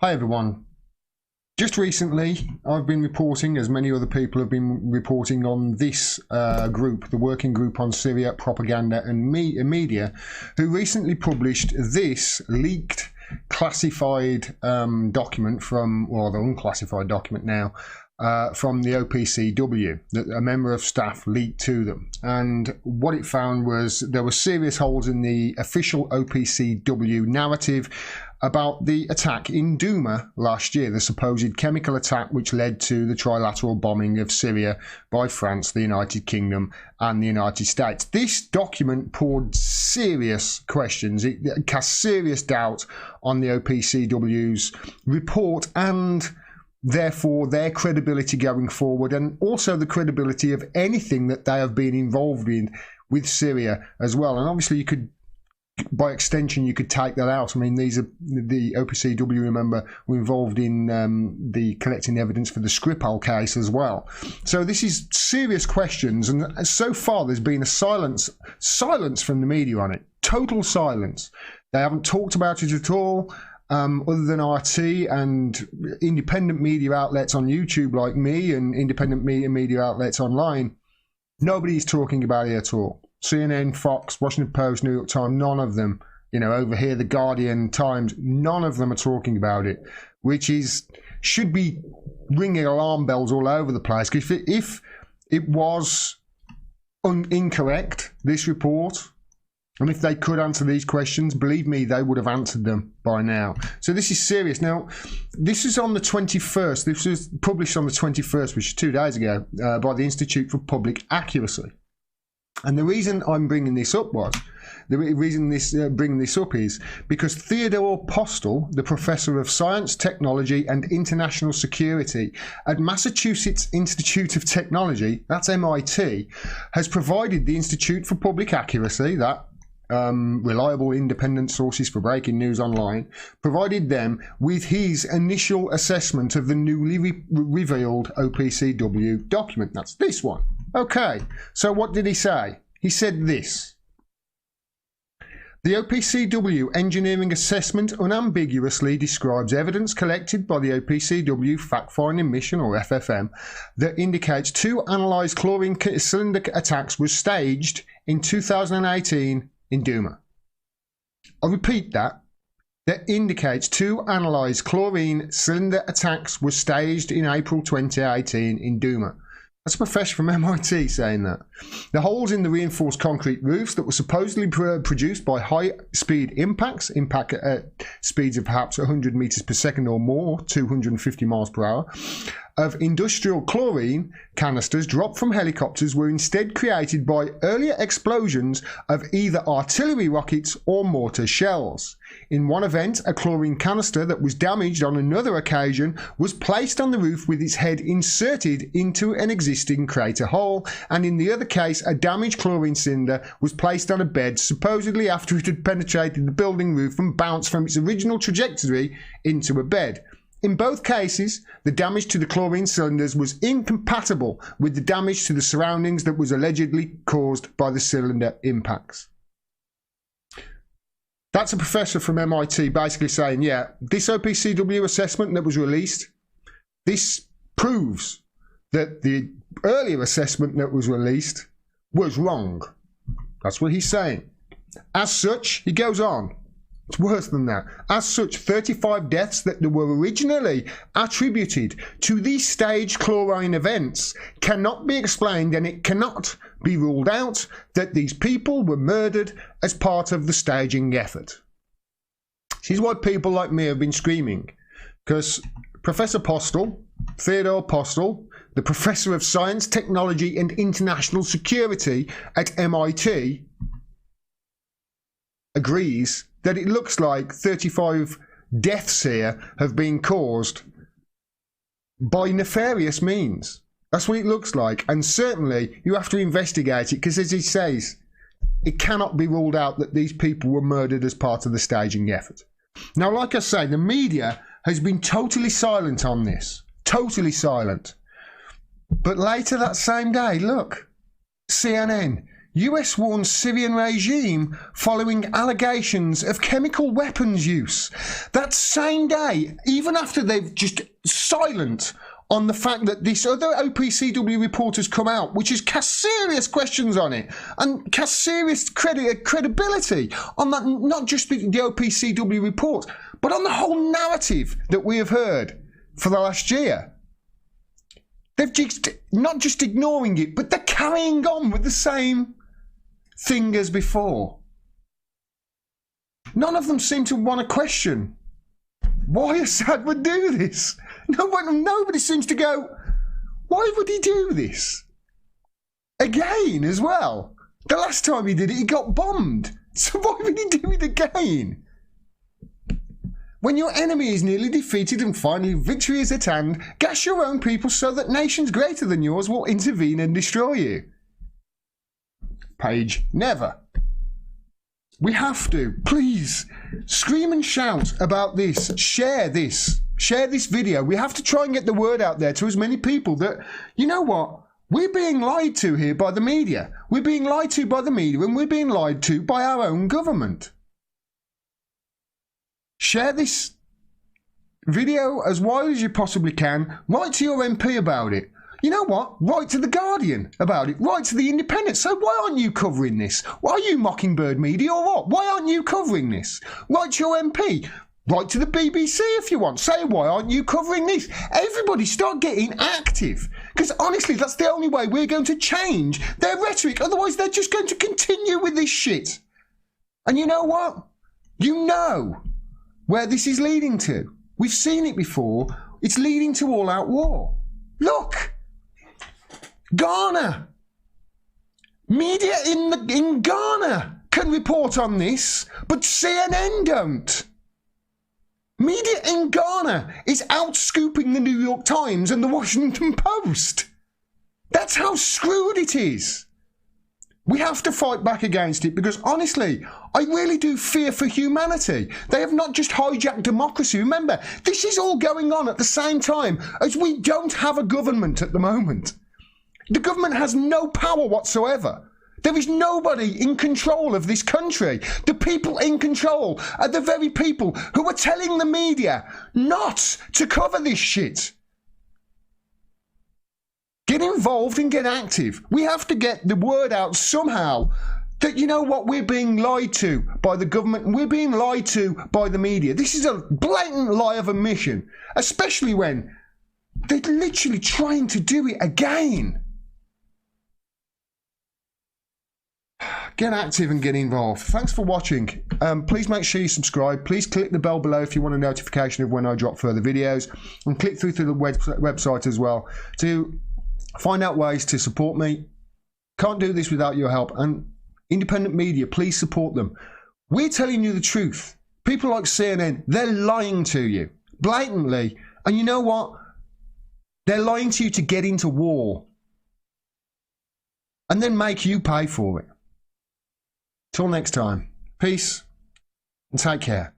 Hi everyone. Just recently I've been reporting, as many other people have been reporting, on this group, the Working Group on Syria Propaganda and Media, who recently published this leaked classified document from, or the unclassified document now, from the OPCW that a member of staff leaked to them. And what it found was there were serious holes in the official OPCW narrative about the attack in Douma last year, the supposed chemical attack which led to the trilateral bombing of Syria by France, the United Kingdom and the United States. This document poured serious questions. It cast serious doubt on the OPCW's report and therefore their credibility going forward, and also the credibility of anything that they have been involved in with Syria as well. And obviously you could, by extension, you could take that out. I mean, these are the OPCW, remember, were involved in the collecting evidence for the Skripal case as well. So this is serious questions, and so far there's been a silence from the media on it. Total silence. They haven't talked about it at all, other than RT and independent media outlets on YouTube like me and independent media outlets online. Nobody's talking about it at all. CNN, Fox, Washington Post, New York Times, none of them, you know, over here, The Guardian, Times, none of them are talking about it, which should be ringing alarm bells all over the place. If it was incorrect, this report, and if they could answer these questions, believe me, they would have answered them by now. So this is serious. Now, this is on the 21st. This was published on the 21st, which is 2 days ago, by the Institute for Public Accuracy. And the reason I'm bringing this up is because Theodore Postel, the professor of science, technology and international security at Massachusetts Institute of Technology, that's MIT, has provided the Institute for Public Accuracy, that reliable independent sources for breaking news online, provided them with his initial assessment of the newly revealed OPCW document. That's this one. Okay, so what did he say? He said this: the OPCW engineering assessment unambiguously describes evidence collected by the OPCW fact-finding mission, or FFM, that indicates 2 analysed chlorine cylinder attacks were staged in 2018 in Douma. I repeat that. That indicates 2 analysed chlorine cylinder attacks were staged in April 2018 in Douma. That's a professor from MIT saying that. The holes in the reinforced concrete roofs that were supposedly produced by high-speed impacts, impact at speeds of perhaps 100 meters per second or more, 250 miles per hour, of industrial chlorine canisters dropped from helicopters were instead created by earlier explosions of either artillery rockets or mortar shells. In one event, a chlorine canister that was damaged on another occasion was placed on the roof with its head inserted into an existing crater hole, and in the other case, a damaged chlorine cylinder was placed on a bed supposedly after it had penetrated the building roof and bounced from its original trajectory into a bed. In both cases, the damage to the chlorine cylinders was incompatible with the damage to the surroundings that was allegedly caused by the cylinder impacts. That's a professor from MIT basically saying, yeah, this OPCW assessment that was released, this proves that the earlier assessment that was released was wrong. That's what he's saying. As such, he goes on. It's worse than that. As such, 35 deaths that were originally attributed to these staged chlorine events cannot be explained, and it cannot be ruled out that these people were murdered as part of the staging effort. This is why people like me have been screaming, because Professor Postel, Theodore Postel, the professor of science, technology and international security at MIT, agrees that it looks like 35 deaths here have been caused by nefarious means. That's what it looks like. And certainly you have to investigate it, because as he says, it cannot be ruled out that these people were murdered as part of the staging effort. Now, like I say, the media has been totally silent on this. Totally silent. But later that same day, look, CNN, US warns Syrian regime following allegations of chemical weapons use. That same day, even after they've just silent on the fact that this other OPCW report has come out, which has cast serious questions on it and cast serious credibility on that, not just the OPCW report, but on the whole narrative that we have heard for the last year. They've just not just ignoring it, but they're carrying on with the same thing as before. None of them seem to want to question why Assad would do this. Nobody seems to go, why would he do this? Again as well. The last time he did it, he got bombed. So why would he do it again? When your enemy is nearly defeated and finally victory is at hand, gas your own people so that nations greater than yours will intervene and destroy you. Page, never. We have to, please, scream and shout about this. Share this. Share this video. We have to try and get the word out there to as many people that, you know what? We're being lied to here by the media. We're being lied to by the media and we're being lied to by our own government. Share this video as wide as you possibly can. Write to your MP about it. You know what? Write to the Guardian about it. Write to the Independent. So why aren't you covering this? Why are you Mockingbird Media or what? Why aren't you covering this? Write to your MP. Write to the BBC if you want. Say, why aren't you covering this? Everybody start getting active. Because honestly, that's the only way we're going to change their rhetoric. Otherwise, they're just going to continue with this shit. And you know what? You know where this is leading to. We've seen it before. It's leading to all-out war. Look. Ghana. Media in Ghana can report on this, but CNN don't. Media in Ghana is outscooping the New York Times and the Washington Post. That's how screwed it is. We have to fight back against it because, honestly, I really do fear for humanity. They have not just hijacked democracy. Remember, this is all going on at the same time as we don't have a government at the moment. The government has no power whatsoever. There is nobody in control of this country. The people in control are the very people who are telling the media not to cover this shit. Get involved and get active. We have to get the word out somehow that, you know what, we're being lied to by the government and we're being lied to by the media. This is a blatant lie of omission, especially when they're literally trying to do it again. Get active and get involved. Thanks for watching. Please make sure you subscribe. Please click the bell below if you want a notification of when I drop further videos. And click through to the website as well to find out ways to support me. Can't do this without your help. And independent media, please support them. We're telling you the truth. People like CNN, they're lying to you blatantly. And you know what? They're lying to you to get into war. And then make you pay for it. Till next time, peace and take care.